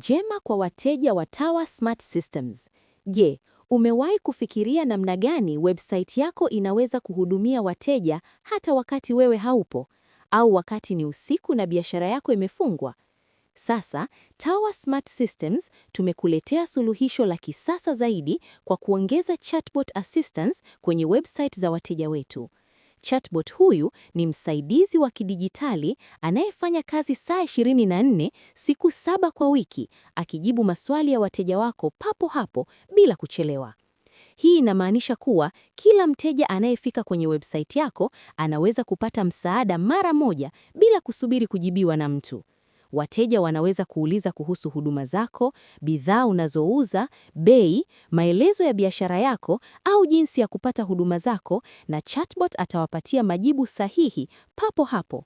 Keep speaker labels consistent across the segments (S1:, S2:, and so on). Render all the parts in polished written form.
S1: Njema kwa wateja wa Tower Smart Systems. Je, umewahi kufikiria namna gani website yako inaweza kuhudumia wateja hata wakati wewe haupo, au wakati ni usiku na biashara yako imefungwa? Sasa, Tower Smart Systems tumekuletea suluhisho la kisasa zaidi kwa kuongeza chatbot assistance kwenye website za wateja wetu. Chatbot huyu ni msaidizi wa kidijitali anayefanya kazi saa 24 siku 7 kwa wiki, akijibu maswali ya wateja wako papo hapo bila kuchelewa. Hii inamaanisha kuwa kila mteja anayefika kwenye website yako anaweza kupata msaada mara moja bila kusubiri kujibiwa na mtu. Wateja wanaweza kuuliza kuhusu huduma zako, bidhaa unazouza, bei, maelezo ya biashara yako au jinsi ya kupata huduma zako, na chatbot atawapatia majibu sahihi papo hapo.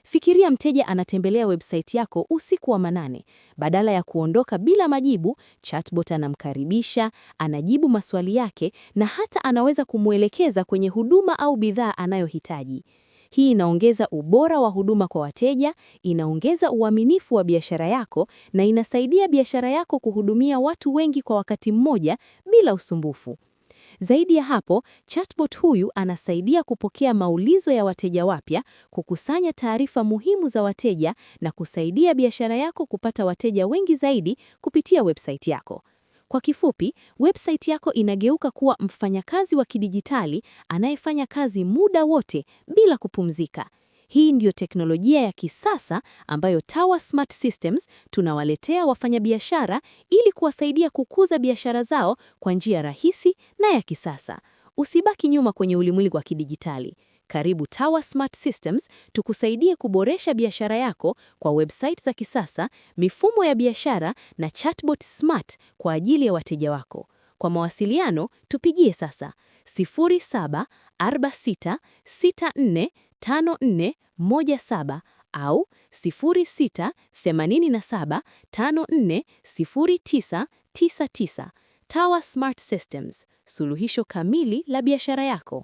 S1: Fikiria mteja anatembelea website yako usiku wa manane. Badala ya kuondoka bila majibu, chatbot anamkaribisha, anajibu maswali yake na hata anaweza kumwelekeza kwenye huduma au bidhaa anayohitaji. Hii inaongeza ubora wa huduma kwa wateja, inaongeza uaminifu wa biashara yako na inasaidia biashara yako kuhudumia watu wengi kwa wakati mmoja bila usumbufu. Zaidi ya hapo, chatbot huyu anasaidia kupokea maulizo ya wateja wapya, kukusanya taarifa muhimu za wateja na kusaidia biashara yako kupata wateja wengi zaidi kupitia website yako. Kwa kifupi, website yako inageuka kuwa mfanyakazi wa kidijitali anayefanya kazi muda wote bila kupumzika. Hii ndiyo teknolojia ya kisasa ambayo Tower Smart Systems tunawaletea wafanyabiashara ili kuwasaidia kukuza biashara zao kwa njia rahisi na ya kisasa. Usibaki nyuma kwenye ulimwengu wa kidijitali. Karibu Tower Smart Systems tukusaidie kuboresha biashara yako kwa website za kisasa, mifumo ya biashara na chatbot smart kwa ajili ya wateja wako. Kwa mawasiliano, tupigie sasa 0746645417 au 0687540999. Tower Smart Systems, suluhisho kamili la biashara yako.